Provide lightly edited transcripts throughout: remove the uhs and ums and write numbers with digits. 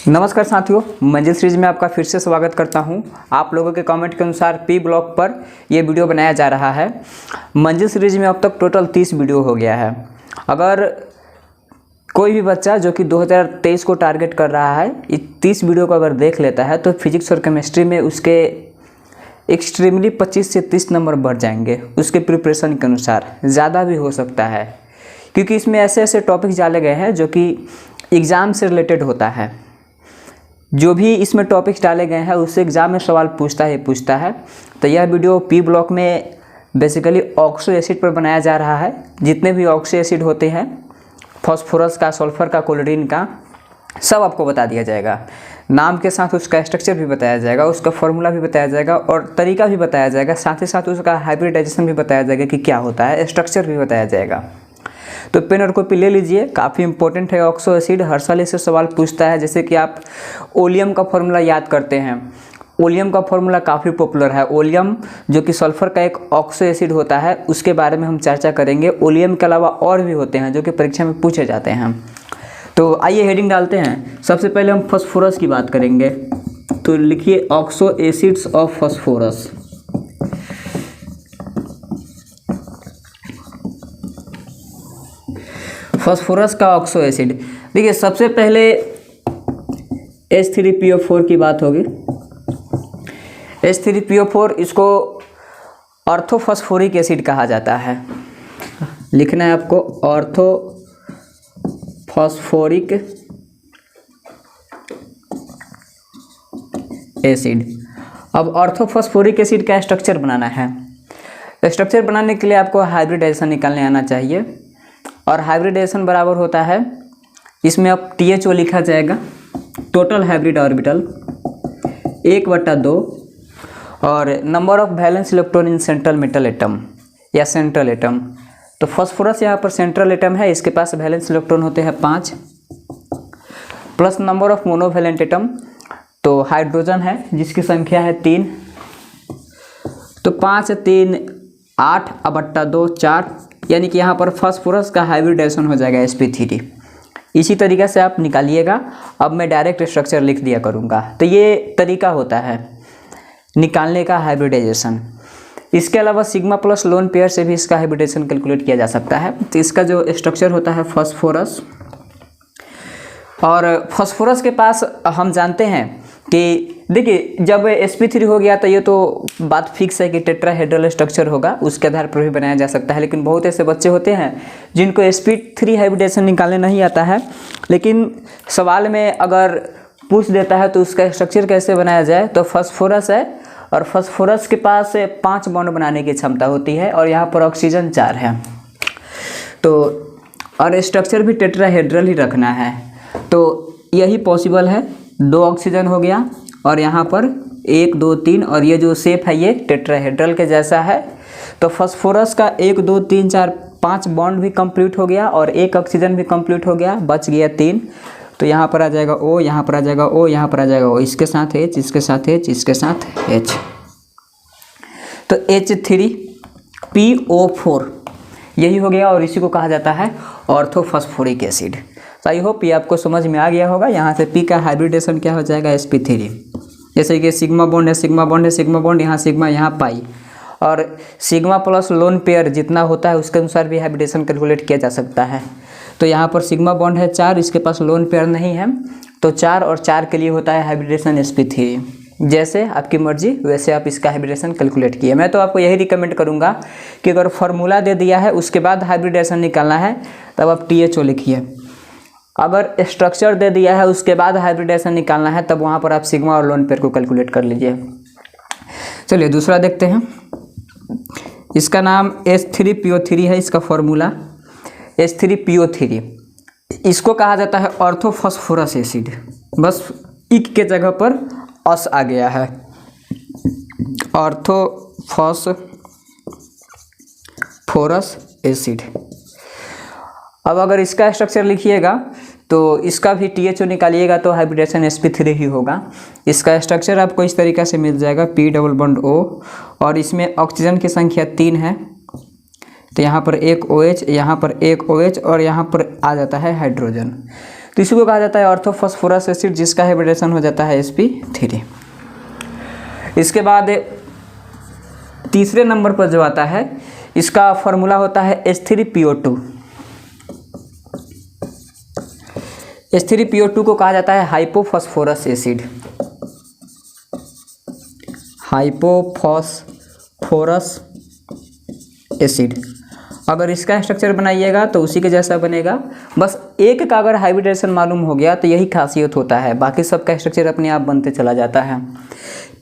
नमस्कार साथियों, मंजिल सीरीज में आपका फिर से स्वागत करता हूं। आप लोगों के कमेंट के अनुसार पी ब्लॉक पर यह वीडियो बनाया जा रहा है। मंजिल सीरीज में अब तक टोटल 30 वीडियो हो गया है। अगर कोई भी बच्चा जो कि 2023 को टारगेट कर रहा है, इस 30 वीडियो को अगर देख लेता है तो फिजिक्स और केमिस्ट्री में उसके एक्सट्रीमली 25 से 30 नंबर बढ़ जाएंगे। उसके प्रिपरेशन के अनुसार ज़्यादा भी हो सकता है, क्योंकि इसमें ऐसे ऐसे टॉपिक डाले गए हैं जो कि एग्ज़ाम से रिलेटेड होता है। जो भी इसमें टॉपिक्स डाले गए हैं उससे एग्ज़ाम में सवाल पूछता है। तो यह वीडियो पी ब्लॉक में बेसिकली ऑक्सो एसिड पर बनाया जा रहा है। जितने भी ऑक्सो एसिड होते हैं, फॉस्फोरस का, सल्फर का, क्लोरीन का, सब आपको बता दिया जाएगा। नाम के साथ उसका स्ट्रक्चर भी बताया जाएगा, उसका फॉर्मूला भी बताया जाएगा और तरीका भी बताया जाएगा। साथ ही साथ उसका हाइब्रिडाइजेशन भी बताया जाएगा कि क्या होता है, स्ट्रक्चर भी बताया जाएगा। तो पेन और कॉपी ले लीजिए, काफ़ी इंपॉर्टेंट है ऑक्सो एसिड। हर साल इससे सवाल पूछता है। जैसे कि आप ओलियम का फॉर्मूला याद करते हैं, ओलियम का फॉर्मूला काफ़ी पॉपुलर है। ओलियम जो कि सल्फर का एक ऑक्सो एसिड होता है, उसके बारे में हम चर्चा करेंगे। ओलियम के अलावा और भी होते हैं जो कि परीक्षा में पूछे जाते हैं। तो आइए हेडिंग डालते हैं। सबसे पहले हम फॉस्फोरस की बात करेंगे, तो लिखिए oxo acids of phosphorus. Phosphorus का ऑक्सो एसिड, देखिए सबसे पहले H3PO4 की बात होगी। H3PO4 इसको ऑर्थोफॉस्फोरिक एसिड कहा जाता है। लिखना है आपको ऑर्थोफॉस्फोरिक एसिड। अब ऑर्थोफॉस्फोरिक एसिड का स्ट्रक्चर बनाना है। स्ट्रक्चर बनाने के लिए आपको हाइब्रिडाइजेशन निकालने आना चाहिए, और हाइब्रिडेशन बराबर होता है, इसमें अब THO लिखा जाएगा, टोटल हाइब्रिड ऑर्बिटल 1/2, और number of valence electron in central metal atom या सेंट्रल एटम। तो फॉस्फोरस यहाँ पर सेंट्रल एटम है, इसके पास वैलेंस इलेक्ट्रॉन होते हैं 5, plus number of monovalent atom, तो हाइड्रोजन है जिसकी संख्या है 3, तो 5 3 8/2 4, यानी कि यहाँ पर फास्फोरस का हाइब्रिडाइजेशन हो जाएगा sp3। इसी तरीके से आप निकालिएगा। अब मैं डायरेक्ट स्ट्रक्चर लिख दिया करूँगा। तो ये तरीका होता है निकालने का हाइब्रिडाइजेशन। इसके अलावा सिग्मा प्लस लोन पेयर से भी इसका हाइब्रिडाइजेशन कैलकुलेट किया जा सकता है। तो इसका जो स्ट्रक्चर होता है फास्फोरस, और फास्फोरस के पास हम जानते हैं कि देखिए जब sp3 हो गया तो ये तो बात फिक्स है कि टेट्राहेड्रल स्ट्रक्चर होगा, उसके आधार पर भी बनाया जा सकता है। लेकिन बहुत ऐसे बच्चे होते हैं जिनको sp3 हाइब्रिडेशन निकालने नहीं आता है, लेकिन सवाल में अगर पूछ देता है तो उसका स्ट्रक्चर कैसे बनाया जाए, तो फास्फोरस है और फास्फोरस के पास 5 बॉन्ड बनाने की क्षमता होती है, और यहाँ पर ऑक्सीजन 4 है। तो और स्ट्रक्चर भी टेट्राहेड्रल ही रखना है, तो यही पॉसिबल है। 2 ऑक्सीजन हो गया, और यहाँ पर 1 2 3, और ये जो शेप है ये टेट्राहेड्रल के जैसा है। तो फास्फोरस का 1 2 3 4 5 बॉन्ड भी कंप्लीट हो गया, और 1 ऑक्सीजन भी कंप्लीट हो गया, बच गया 3। तो यहाँ पर आ जाएगा O, यहाँ पर आ जाएगा O, यहाँ पर आ जाएगा O, इसके साथ H, इसके साथ H, इसके साथ H। तो H3PO4 यही हो गया, और इसी को कहा जाता है ऑर्थोफॉस्फोरिक एसिड। तो आई होप ये आपको समझ में आ गया होगा। यहाँ से P का हाइब्रिडेशन क्या हो जाएगा, sp3। जैसे कि सिग्मा बॉन्ड है, सिग्मा बॉन्ड है, सिग्मा बॉन्ड, यहाँ सिग्मा, यहाँ पाई, और सिग्मा प्लस लोन पेयर जितना होता है उसके अनुसार भी हाइब्रिडेशन कैलकुलेट किया जा सकता है। तो यहाँ पर सिग्मा बॉन्ड है 4, इसके पास लोन पेयर नहीं है, तो 4 और 4 के लिए होता है हाइब्रिडेशन sp3। जैसे आपकी मर्जी वैसे आप इसका हाइब्रिडेशन कैलकुलेट किए। मैं तो आपको यही रिकमेंड करूँगा कि अगर फार्मूला दे दिया है उसके बाद हाइब्रिडेशन निकालना है तब आप THO लिखिए। अगर स्ट्रक्चर दे दिया है उसके बाद हाइब्रिडेशन निकालना है तब वहाँ पर आप सिग्मा और लोन पेयर को कैलकुलेट कर लीजिए। चलिए दूसरा देखते हैं। इसका नाम H3PO3 है, इसका फॉर्मूला H3PO3। इसको कहा जाता है ऑर्थोफॉस्फोरस एसिड, बस इक के जगह पर अस आ गया है, ऑर्थोफॉस्फोरस एसिड। अब अगर इसका स्ट्रक्चर लिखिएगा तो इसका भी THO निकालिएगा तो हाइब्रिडेशन sp3 ही होगा। इसका स्ट्रक्चर आपको इस तरीक़े से मिल जाएगा, P डबल बॉन्ड O, और इसमें ऑक्सीजन की संख्या 3 है, तो यहाँ पर एक OH, यहाँ पर एक OH, और यहाँ पर आ जाता है हाइड्रोजन। तो तो इसी को कहा जाता है ऑर्थोफॉस्फोरस एसिड, जिसका हाइब्रिडेशन हो जाता है sp3। इसके बाद तीसरे नंबर पर जो आता है, इसका फॉर्मूला होता है H3PO2। H3PO2 को कहा जाता है हाइपोफॉस्फोरस एसिड, हाइपोफॉस्फोरस एसिड। अगर इसका स्ट्रक्चर बनाइएगा तो उसी के जैसा बनेगा, बस एक का अगर हाइब्रिडेशन मालूम हो गया तो यही खासियत होता है, बाकी सबका स्ट्रक्चर अपने आप बनते चला जाता है।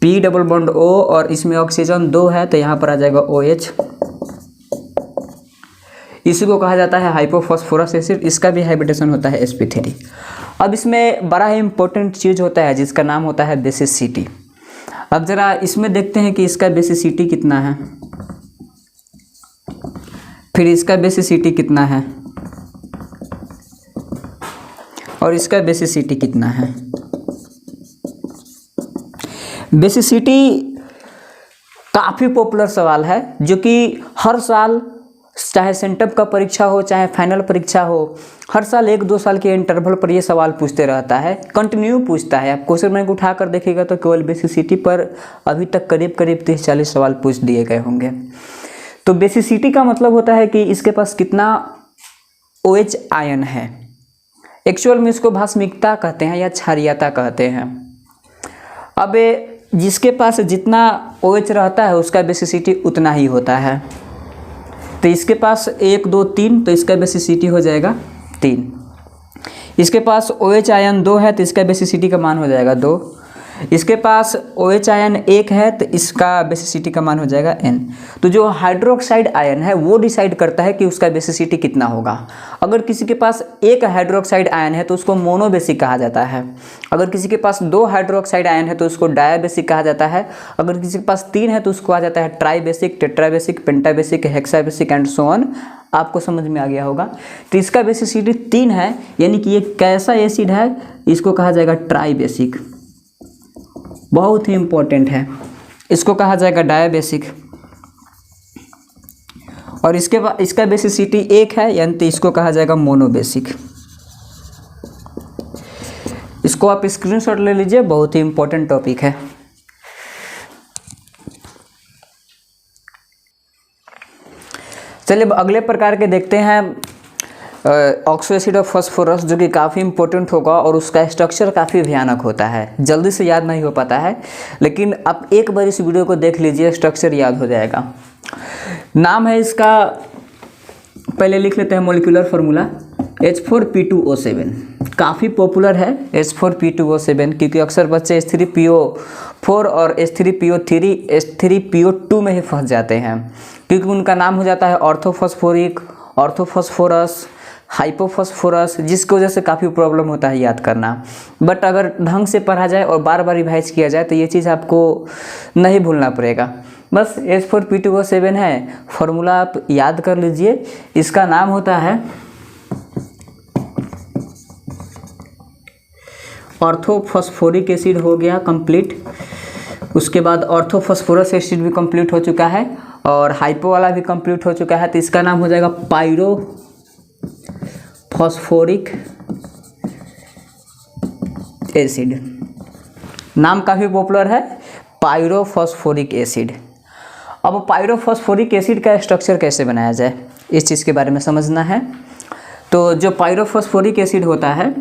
P डबल बॉन्ड O और इसमें ऑक्सीजन 2 है तो यहाँ पर आ जाएगा OH। इसी को कहा जाता है हाइपोफॉस्फोरस एसिड, इसका भी हाइब्रिडेशन होता है sp3। अब इसमें बड़ा ही इंपॉर्टेंट चीज़ होता है जिसका नाम होता है बेसिसिटी। अब ज़रा इसमें देखते हैं कि इसका बेसिसिटी कितना है, फिर इसका बेसिसिटी कितना है और इसका बेसिसिटी कितना है। बेसिसिटी काफ़ी पॉपुलर सवाल है, जो कि हर साल चाहे सेंटअप का परीक्षा हो चाहे फाइनल परीक्षा हो, हर साल 1-2 साल के इंटरवल पर ये सवाल पूछते रहता है, कंटिन्यू पूछता है। आप क्वेश्चन बैंक उठा कर देखिएगा तो केवल बेसिसिटी पर अभी तक करीब 30-40 सवाल पूछ दिए गए होंगे। तो बेसिसिटी का मतलब होता है कि इसके पास कितना OH आयन है। एक्चुअल में इसको भास्मिकता कहते हैं या क्षारीयता कहते हैं। अब जिसके पास जितना OH रहता है उसका बेसिसिटी उतना ही होता है। तो इसके पास 1 2 3 तो इसका बेसिसिटी हो जाएगा 3। इसके पास OH आयन 2 है तो इसका बेसिसिटी का मान हो जाएगा 2। इसके पास OH आयन 1 है तो इसका बेसिसिटी का मान हो जाएगा n। तो जो हाइड्रोक्साइड आयन है वो डिसाइड करता है कि उसका बेसिसिटी कितना होगा। अगर किसी के पास एक हाइड्रोक्साइड आयन है तो उसको मोनोबेसिक कहा जाता है। अगर किसी के पास 2 हाइड्रोक्साइड आयन है तो उसको डायाबेसिक कहा जाता है। अगर किसी के पास 3 है तो उसको कहा जाता है ट्राइबेसिक, टेट्राबेसिक, पेंटाबेसिक, हेक्साबेसिक एंड सो ऑन। आपको समझ में आ गया होगा। तो इसका बेसिसिटी 3 है, यानी कि ये कैसा एसिड है, इसको कहा जाएगा ट्राइबेसिक। बहुत ही इम्पोर्टेंट है। इसको कहा जाएगा डायाबेसिक। और इसके बाद इसका बेसिसिटी 1 है, यानी तो इसको कहा जाएगा मोनोबेसिक। इसको आप स्क्रीनशॉट ले लीजिए, बहुत ही इम्पोर्टेंट टॉपिक है। चलिए अब अगले प्रकार के देखते हैं ऑक्सो एसिड ऑफ फास्फोरस, जो कि काफ़ी इंपॉर्टेंट होगा और उसका स्ट्रक्चर काफ़ी भयानक होता है, जल्दी से याद नहीं हो पाता है, लेकिन आप एक बार इस वीडियो को देख लीजिए, स्ट्रक्चर याद हो जाएगा। नाम है इसका, पहले लिख लेते हैं मॉलिक्यूलर फार्मूला H4P2O7। काफ़ी पॉपुलर है H4P2O7, क्योंकि अक्सर बच्चे H3PO4 और H3PO3 H3PO2 में ही फंस जाते हैं, क्योंकि उनका नाम हो जाता है ऑर्थोफॉस्फोरिक, ऑर्थोफॉस्फोरस, हाइपोफॉस्फोरस, जिसकी वजह से काफ़ी प्रॉब्लम होता है याद करना। बट अगर ढंग से पढ़ा जाए और बार बार रिवाइज किया जाए तो ये चीज़ आपको नहीं भूलना पड़ेगा। बस H4P2O7 है, फॉर्मूला आप याद कर लीजिए। इसका नाम होता है ऑर्थोफॉस्फोरिक एसिड, हो गया कंप्लीट। उसके बाद ऑर्थोफॉस्फोरस एसिड भी कंप्लीट हो चुका है और हाइपो वाला भी कंप्लीट हो चुका है, तो इसका नाम हो जाएगा पायरोफॉस्फोरिक एसिड। नाम काफ़ी पॉपुलर है, पायरोफॉस्फोरिक एसिड। अब पायरोफॉस्फोरिक एसिड का स्ट्रक्चर कैसे बनाया जाए, इस चीज़ के बारे में समझना है। तो जो पायरोफॉस्फोरिक एसिड होता है,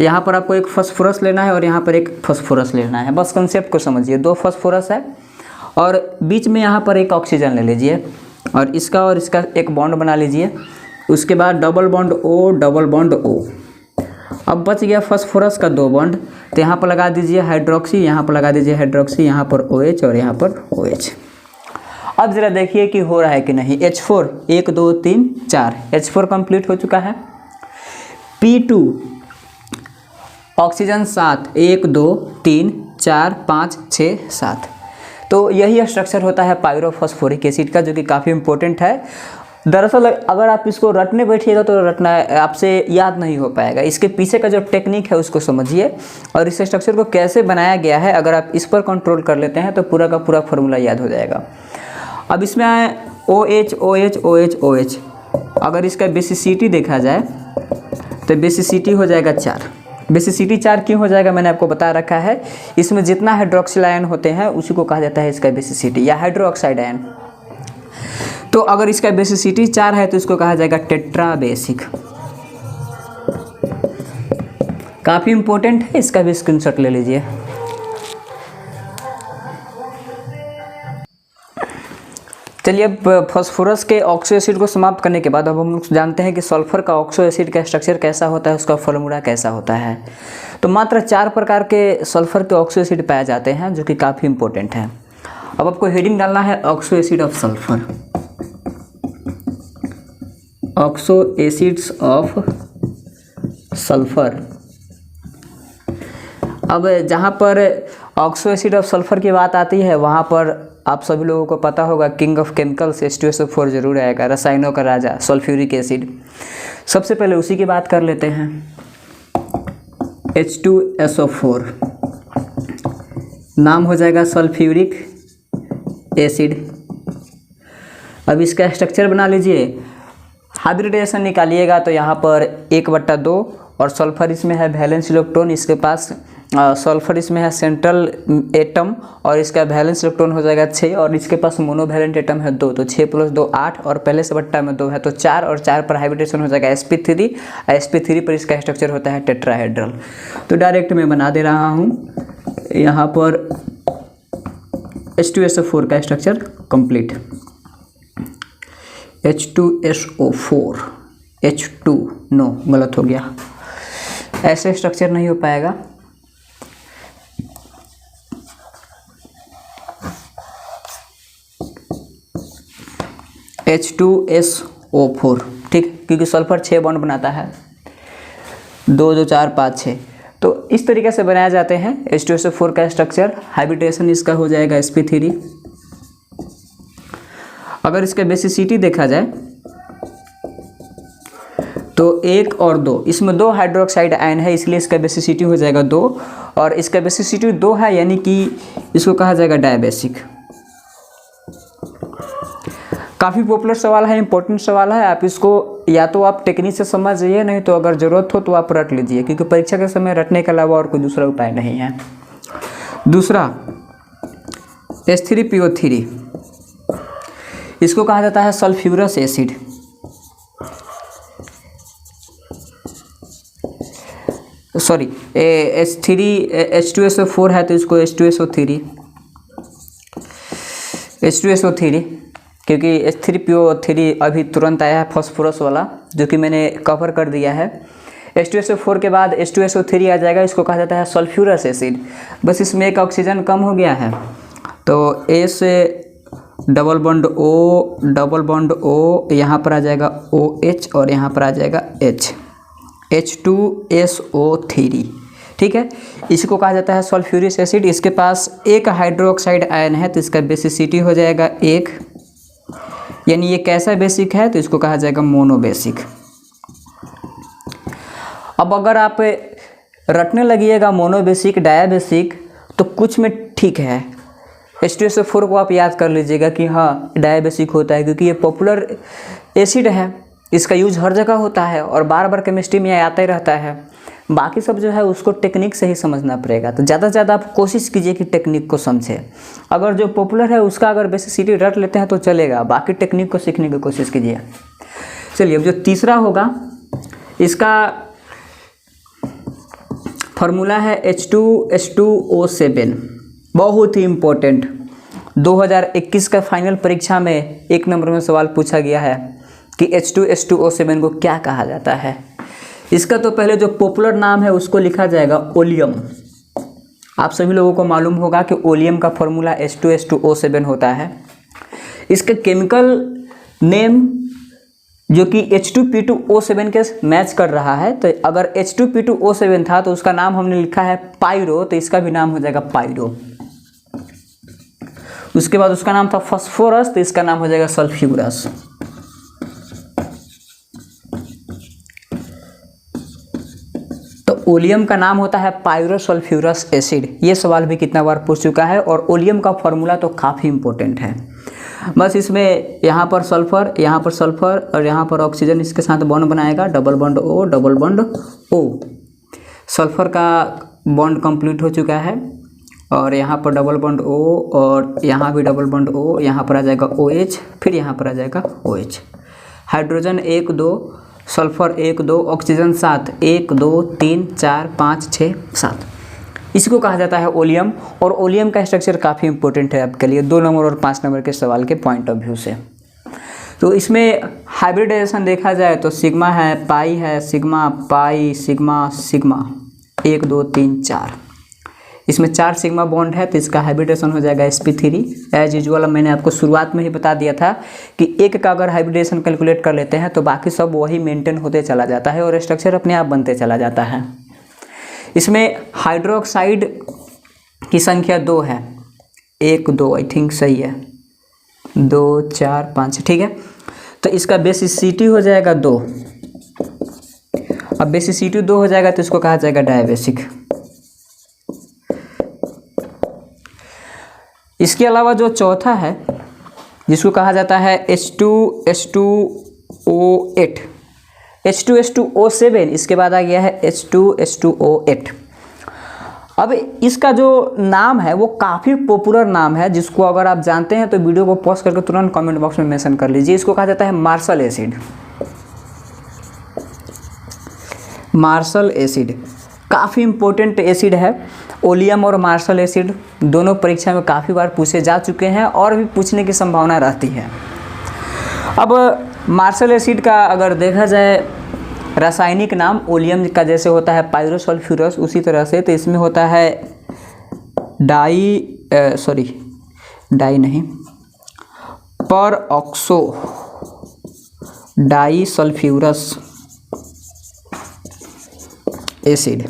यहाँ पर आपको एक फास्फोरस लेना है और यहाँ पर एक फास्फोरस लेना है। बस कंसेप्ट को समझिए, 2 फास्फोरस है और बीच में यहाँ पर एक ऑक्सीजन ले लीजिए और इसका एक बॉन्ड बना लीजिए। उसके बाद double bond O, double bond O। अब बच गया फास्फोरस का 2 बॉन्ड, तो यहाँ पर लगा दीजिए हाइड्रोक्सी, यहाँ पर लगा दीजिए हाइड्रोक्सी, यहाँ पर OH और यहाँ पर OH। अब ज़रा देखिए कि हो रहा है कि नहीं। H4 1 2 3 4, H4 कंप्लीट हो चुका है। P2 oxygen 7 1 2 3 4 5 6 7। तो यही स्ट्रक्चर होता है पायरोफॉस्फोरिक एसिड का, जो कि काफ़ी इंपॉर्टेंट है। दरअसल अगर आप इसको रटने बैठिएगा तो रटना आपसे याद नहीं हो पाएगा। इसके पीछे का जो टेक्निक है उसको समझिए और इस स्ट्रक्चर को कैसे बनाया गया है, अगर आप इस पर कंट्रोल कर लेते हैं तो पूरा का पूरा फार्मूला याद हो जाएगा। अब इसमें OH OH OH OH। अगर इसका बेसिसिटी देखा जाए तो बेसिसिटी हो जाएगा 4। बेसिसिटी 4 क्यों हो जाएगा मैंने आपको बता रखा है। इसमें जितना हाइड्रोक्सिल आयन होते हैं उसी को कहा जाता है इसका बेसिसिटी या हाइड्रोक्साइड आयन। तो अगर इसका बेसिसिटी 4 है तो इसको कहा जाएगा टेट्रा बेसिक। काफ़ी इंपॉर्टेंट है, इसका भी स्क्रीनशॉट ले लीजिए। चलिए अब फास्फोरस के ऑक्सो एसिड को समाप्त करने के बाद अब हम लोग जानते हैं कि सल्फर का ऑक्सो एसिड का स्ट्रक्चर कैसा होता है, उसका फॉर्मूला कैसा होता है। तो मात्र 4 प्रकार के सल्फर के ऑक्सो एसिड पाए जाते हैं जो कि काफ़ी इंपॉर्टेंट है। अब आपको हेडिंग डालना है oxo acid of sulphur, oxo acids of sulphur. अब जहाँ पर ऑक्सो एसिड ऑफ सल्फर की बात आती है वहाँ पर आप सभी लोगों को पता होगा किंग ऑफ केमिकल्स H2SO4 जरूर आएगा, रसायनों का राजा सल्फ्यूरिक एसिड। सबसे पहले उसी की बात कर लेते हैं, H2SO4 नाम हो जाएगा सल्फ्यूरिक एसिड। अब इसका स्ट्रक्चर बना लीजिए, हाइब्रिडेशन निकालिएगा तो यहाँ पर 1/2 और सल्फर इसमें है वैलेंस इलेक्ट्रॉन, इसके पास सल्फर इसमें है सेंट्रल एटम और इसका वैलेंस इलेक्ट्रॉन हो जाएगा 6 और इसके पास मोनोवैलेंट एटम है 2, तो 6 + 2 8 और पहले से बट्टा में 2 है तो 4 और 4 पर हाइब्रिडेशन हो जाएगा sp3। sp3 पर इसका स्ट्रक्चर होता है टेट्राहेड्रल। तो डायरेक्ट मैं बना दे रहा हूँ यहाँ पर H2SO4 का structure complete. H2SO4 H2 no गलत हो गया, ऐसे स्ट्रक्चर नहीं हो पाएगा। H2SO4 ठीक, क्योंकि सल्फर 6 बॉन्ड बनाता है, 2 2 4 5 6, तो इस तरीके से बनाए जाते हैं H2SO4 का स्ट्रक्चर। हाइब्रिडेशन इसका हो जाएगा sp3। अगर इसका बेसिसिटी देखा जाए तो 1 और 2, इसमें 2 हाइड्रोक्साइड आयन है इसलिए इसका बेसिसिटी हो जाएगा 2 और इसका बेसिसिटी 2 है यानी कि इसको कहा जाएगा डायबेसिक। काफ़ी पॉपुलर सवाल है, इंपॉर्टेंट सवाल है। आप इसको या तो आप टेक्निक से समझिए, नहीं तो अगर ज़रूरत हो तो आप रट लीजिए, क्योंकि परीक्षा के समय रटने के अलावा और कोई दूसरा उपाय नहीं है। दूसरा H3PO3, इसको कहा जाता है सल्फ्यूरस एसिड। सॉरी H2SO4 है तो इसको H2SO3 क्योंकि H3PO3 अभी तुरंत आया है फास्फोरस वाला जो कि मैंने कवर कर दिया है। H2SO4 के बाद H2SO3 आ जाएगा, इसको कहा जाता है सल्फ्यूरस एसिड। बस इसमें एक ऑक्सीजन कम हो गया है तो A से डबल बॉन्ड O यहाँ पर आ जाएगा OH और यहाँ पर आ जाएगा H, H2SO3 ठीक है। इसको कहा जाता है सल्फ्यूरिक एसिड। इसके पास एक हाइड्रोक्साइड आयन है तो इसका बेसिसिटी हो जाएगा 1, यानी ये कैसा बेसिक है तो इसको कहा जाएगा मोनोबेसिक। अब अगर आप रटने लगिएगा मोनोबेसिक डायाबेसिक तो कुछ में ठीक है, H2SO4 को आप याद कर लीजिएगा कि हाँ डायाबेसिक होता है क्योंकि ये पॉपुलर एसिड है, इसका यूज हर जगह होता है और बार बार केमिस्ट्री में आता ही रहता है। बाकी सब जो है उसको टेक्निक से ही समझना पड़ेगा, तो ज़्यादा से ज़्यादा आप कोशिश कीजिए कि टेक्निक को समझें। अगर जो पॉपुलर है उसका अगर बेसिसिटी रट लेते हैं तो चलेगा, बाकी टेक्निक को सीखने की कोशिश कीजिए। चलिए अब जो तीसरा होगा इसका फार्मूला है H2H2O7, बहुत ही इम्पोर्टेंट। 2021 का फाइनल परीक्षा में 1 नंबर में सवाल पूछा गया है कि H2H2O7 को क्या कहा जाता है। इसका तो पहले जो पॉपुलर नाम है उसको लिखा जाएगा ओलियम। आप सभी लोगों को मालूम होगा कि ओलियम का फॉर्मूला H2H2O7 होता है। इसका केमिकल नेम जो कि H2P2O7 के मैच कर रहा है, तो अगर H2P2O7 था तो उसका नाम हमने लिखा है पायरो, तो इसका भी नाम हो जाएगा पायरो। उसके बाद उसका नाम था फास्फोरस, तो इसका नाम हो जाएगा सल्फ्यूरस। तो ओलियम का नाम होता है पायरोसल्फ्यूरस एसिड। ये सवाल भी कितना बार पूछ चुका है और ओलियम का फॉर्मूला तो काफ़ी इंपॉर्टेंट है। बस इसमें यहाँ पर सल्फर और यहाँ पर ऑक्सीजन इसके साथ बॉन्ड बनाएगा, डबल बॉन्ड O। सल्फर का बॉन्ड कंप्लीट हो चुका है और यहाँ पर डबल बॉन्ड O और यहाँ भी डबल बॉन्ड O, यहाँ पर आ जाएगा OH, फिर यहाँ पर आ जाएगा OH। Hydrogen 1 2, sulphur 1 2, oxygen 7 1 2 3 4 5 6 7। इसको कहा जाता है ओलियम। और ओलियम का स्ट्रक्चर काफ़ी इंपॉर्टेंट है आपके लिए 2 नंबर और 5 नंबर के सवाल के पॉइंट ऑफ व्यू से। तो इसमें हाइब्रिडाइजेशन देखा जाए तो सिग्मा है, पाई है, सिग्मा पाई सिग्मा सिग्मा 1 2 3 4। इसमें 4 सिग्मा बॉन्ड है तो इसका हाइब्रिडेशन हो जाएगा sp3। एज यूजुअल मैंने आपको शुरुआत में ही बता दिया था कि एक का अगर हाइब्रिडेशन कैलकुलेट कर लेते हैं तो बाकी सब वही मेंटेन होते चला जाता है और स्ट्रक्चर अपने आप बनते चला जाता है। इसमें हाइड्रोक्साइड की संख्या 2 है, 1 2 आई थिंक सही है, 2 4 5 ठीक है। तो इसका बेसिसिटी हो जाएगा 2। अब बेसिसिटी 2 हो जाएगा तो इसको कहा जाएगा डायबेसिक। इसके अलावा जो चौथा है जिसको कहा जाता है H2H2O8, H2H2O7, इसके बाद आ गया है H2H2O8। अब इसका जो नाम है वो काफ़ी पॉपुलर नाम है, जिसको अगर आप जानते हैं तो वीडियो को पॉज करके तुरंत कमेंट बॉक्स में मेंशन कर लीजिए। इसको कहा जाता है मार्शल एसिड। मार्शल एसिड काफ़ी इम्पोर्टेंट एसिड है। ओलियम और मार्शल एसिड दोनों परीक्षा में काफ़ी बार पूछे जा चुके हैं और भी पूछने की संभावना रहती है। अब मार्शल एसिड का अगर देखा जाए रासायनिक नाम ओलियम का जैसे होता है पायरोसल्फ्यूरस, उसी तरह से तो इसमें होता है परऑक्सो डाईसल्फ्यूरस एसिड।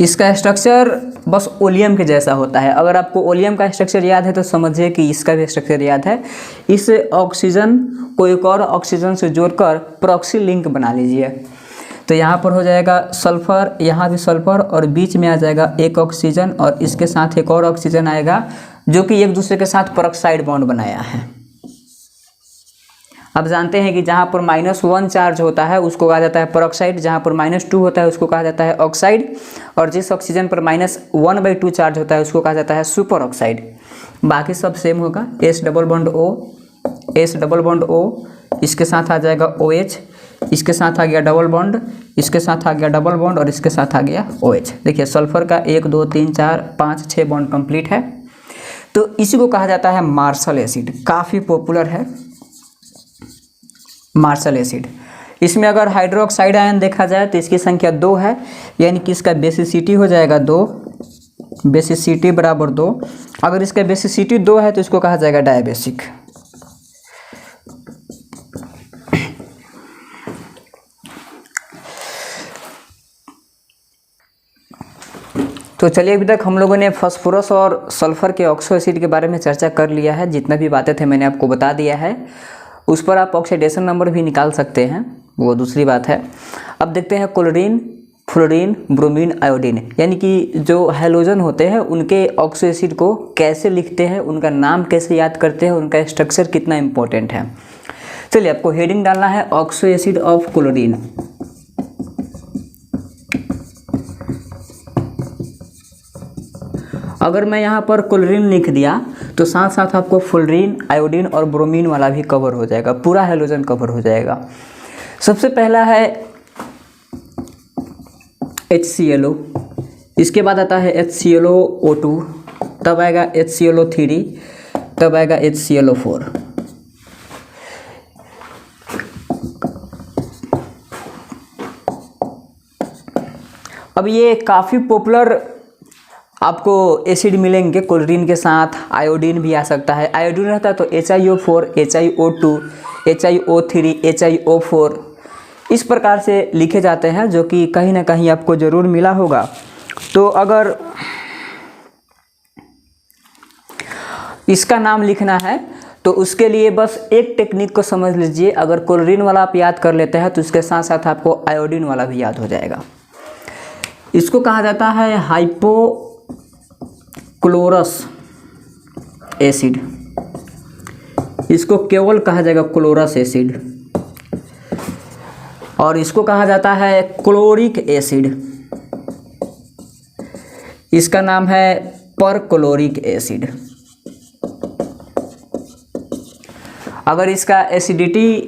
इसका स्ट्रक्चर बस ओलियम के जैसा होता है। अगर आपको ओलियम का स्ट्रक्चर याद है तो समझिए कि इसका भी स्ट्रक्चर याद है। इस ऑक्सीजन को एक और ऑक्सीजन से जोड़कर प्रॉक्सी लिंक बना लीजिए। तो यहाँ पर हो जाएगा सल्फर, यहाँ भी सल्फर और बीच में आ जाएगा एक ऑक्सीजन और इसके साथ एक और ऑक्सीजन आएगा जो कि एक दूसरे के साथ परऑक्साइड बॉन्ड बनाया है। अब जानते हैं कि जहाँ पर -1 चार्ज होता है उसको कहा जाता है परऑक्साइड, जहाँ पर -2 होता है उसको कहा जाता है ऑक्साइड, और जिस ऑक्सीजन पर -1/2 चार्ज होता है उसको कहा जाता है सुपर ऑक्साइड। बाकी सब सेम होगा। S डबल बॉन्ड O, इसके साथ आ जाएगा OH, इसके साथ आ गया डबल बॉन्ड, इसके साथ आ गया डबल बॉन्ड और इसके साथ आ गया OH। देखिए सल्फर का 1 2 3 4 5 6 बॉन्ड कंप्लीट है। तो इसी को कहा जाता है मार्शल एसिड। काफ़ी पॉपुलर है मार्शल एसिड। इसमें अगर हाइड्रोक्साइड आयन देखा जाए तो इसकी संख्या 2 है, यानी कि इसका बेसिसिटी हो जाएगा 2, बेसिसिटी बराबर 2। अगर इसका बेसिसिटी 2 है तो इसको कहा जाएगा डायबेसिक। तो चलिए अभी तक हम लोगों ने फास्फोरस और सल्फर के ऑक्सो एसिड के बारे में चर्चा कर लिया है। जितना भी बातें थे मैंने आपको बता दिया है। उस पर आप ऑक्सीडेशन नंबर भी निकाल सकते हैं, वो दूसरी बात है। अब देखते हैं क्लोरीन, फ्लोरीन, ब्रोमीन, आयोडीन, यानी कि जो हैलोजन होते हैं उनके ऑक्सो एसिड को कैसे लिखते हैं, उनका नाम कैसे याद करते हैं, उनका स्ट्रक्चर कितना इंपॉर्टेंट है। चलिए आपको हेडिंग डालना है ऑक्सो एसिड ऑफ क्लोरीन। अगर मैं यहाँ पर क्लोरीन लिख दिया तो साथ साथ आपको फ्लोरीन, आयोडीन और ब्रोमीन वाला भी कवर हो जाएगा, पूरा हैलोजन कवर हो जाएगा। सबसे पहला है HClO, इसके बाद आता है HClO2, तब आएगा HClO3, तब आएगा HClO4। अब ये काफ़ी पॉपुलर आपको एसिड मिलेंगे। क्लोरीन के साथ आयोडीन भी आ सकता है। आयोडीन रहता है तो HiO4, HiO2, HiO3, HiO4 इस प्रकार से लिखे जाते हैं, जो कि कहीं ना कहीं आपको ज़रूर मिला होगा। तो अगर इसका नाम लिखना है तो उसके लिए बस एक टेक्निक को समझ लीजिए। अगर क्लोरीन वाला आप याद कर लेते हैं तो उसके साथ साथ आपको आयोडीन वाला भी याद हो जाएगा। इसको कहा जाता है हाइपोक्लोरस एसिड। इसको केवल कहा जाएगा क्लोरस एसिड, और इसको कहा जाता है क्लोरिक एसिड। इसका नाम है परक्लोरिक एसिड। अगर इसका एसिडिटी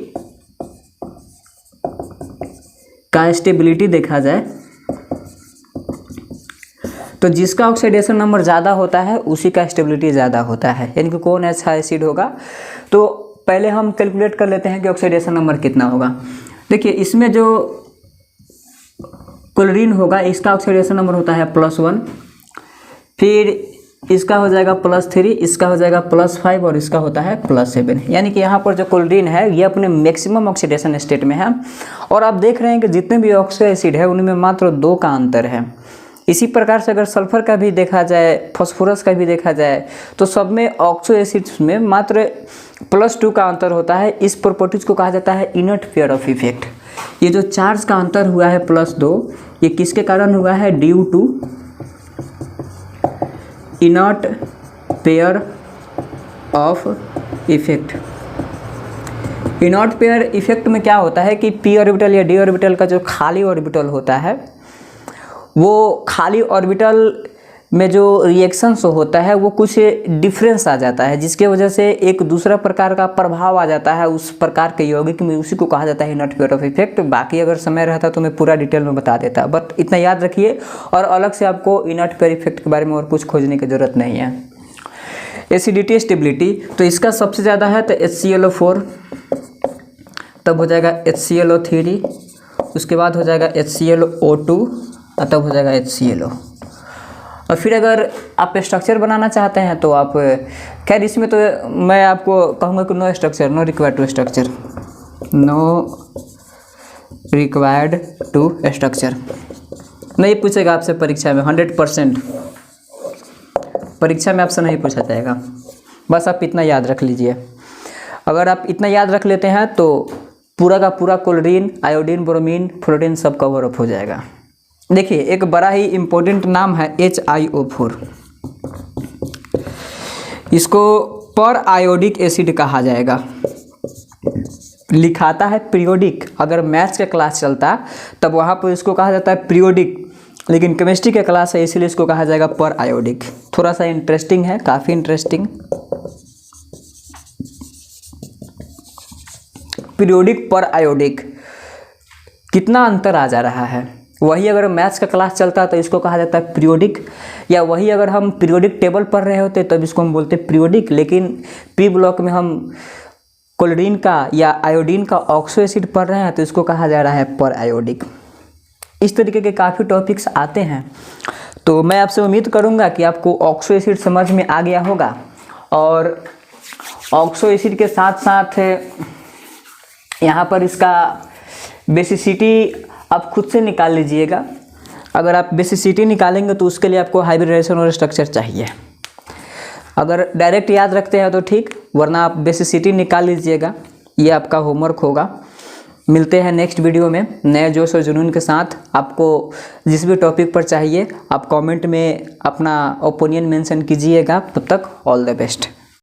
का स्टेबिलिटी देखा जाए तो जिसका ऑक्सीडेशन नंबर ज़्यादा होता है उसी का स्टेबिलिटी ज़्यादा होता है, यानी कि कौन अच्छा एसिड होगा। तो पहले हम कैलकुलेट कर लेते हैं कि ऑक्सीडेशन नंबर कितना होगा। देखिए इसमें जो क्लोरीन होगा इसका ऑक्सीडेशन नंबर होता है +1, फिर इसका हो जाएगा +3, इसका हो जाएगा +5 और इसका होता है +7। यानी कि यहाँ पर जो क्लोरीन है ये अपने मैक्सिमम ऑक्सीडेशन स्टेट में है। और आप देख रहे हैं कि जितने भी ऑक्सो एसिड है उनमें मात्र 2 का अंतर है। इसी प्रकार से अगर सल्फर का भी देखा जाए, फास्फोरस का भी देखा जाए, तो सब में ऑक्सो एसिड्स में मात्र +2 का अंतर होता है। इस प्रॉपर्टीज को कहा जाता है इनर्ट पेयर ऑफ इफेक्ट। ये जो चार्ज का अंतर हुआ है +2, ये किसके कारण हुआ है? Due to inert pair of effect. Inert pair effect में क्या होता है कि p ऑर्बिटल या d ऑर्बिटल का जो खाली ऑर्बिटल होता है, वो खाली ऑर्बिटल में जो रिएक्शंस होता है वो कुछ डिफरेंस आ जाता है, जिसके वजह से एक दूसरा प्रकार का प्रभाव आ जाता है उस प्रकार के यौगिक में। उसी को कहा जाता है इनर्ट पेयर ऑफ इफेक्ट। बाकी अगर समय रहता तो मैं पूरा डिटेल में बता देता, बट इतना याद रखिए। और अलग से आपको इनर्ट पेयर इफेक्ट के बारे में और कुछ खोजने की ज़रूरत नहीं है। एसिडिटी स्टेबिलिटी, तो इसका सबसे ज़्यादा है तो HClO4, तब हो जाएगा HClO3, उसके बाद हो जाएगा HClO2 और तब हो जाएगा HClO। और फिर अगर आप स्ट्रक्चर बनाना चाहते हैं तो आप, खैर इसमें तो मैं आपको कहूँगा कि no structure, no required to structure, no required to structure नहीं पूछेगा आपसे परीक्षा में। 100% परीक्षा में आपसे नहीं पूछा जाएगा। बस आप इतना याद रख लीजिए। अगर आप इतना याद रख लेते हैं तो पूरा का पूरा क्लोरीन, आयोडीन, ब्रोमीन, फ्लोरीन सब कवर अप हो जाएगा। देखिए एक बड़ा ही इम्पोर्टेंट नाम है HiO4। इसको पर आयोडिक एसिड कहा जाएगा। लिखाता है पीरियोडिक। अगर मैथ्स का क्लास चलता तब वहाँ पर इसको कहा जाता है पीरियोडिक, लेकिन केमिस्ट्री का क्लास है इसलिए इसको कहा जाएगा पर आयोडिक। थोड़ा सा इंटरेस्टिंग है, काफ़ी इंटरेस्टिंग। पीरियोडिक पर आयोडिक कितना अंतर आ जा रहा है। वही अगर मैथ्स का क्लास चलता तो इसको कहा जाता है पीरियोडिक, या वही अगर हम पीरियोडिक टेबल पढ़ रहे होते तब इसको हम बोलते पीरियोडिक। लेकिन पी ब्लॉक में हम क्लोरीन का या आयोडीन का ऑक्सो एसिड पढ़ रहे हैं तो इसको कहा जा रहा है पर आयोडिक। इस तरीके के काफ़ी टॉपिक्स आते हैं। तो मैं आपसे उम्मीद करूंगा कि आपको ऑक्सो एसिड समझ में आ गया होगा। और ऑक्सो एसिड के साथ साथ यहाँ पर इसका बेसिसिटी आप खुद से निकाल लीजिएगा। अगर आप बेसिसिटी निकालेंगे तो उसके लिए आपको हाइब्रिडाइजेशन और स्ट्रक्चर चाहिए। अगर डायरेक्ट याद रखते हैं तो ठीक, वरना आप बेसिसिटी निकाल लीजिएगा। ये आपका होमवर्क होगा। मिलते हैं नेक्स्ट वीडियो में नए जोश और जुनून के साथ। आपको जिस भी टॉपिक पर चाहिए आप कमेंट में अपना ओपिनियन मेंशन कीजिएगा। तब तक ऑल द बेस्ट।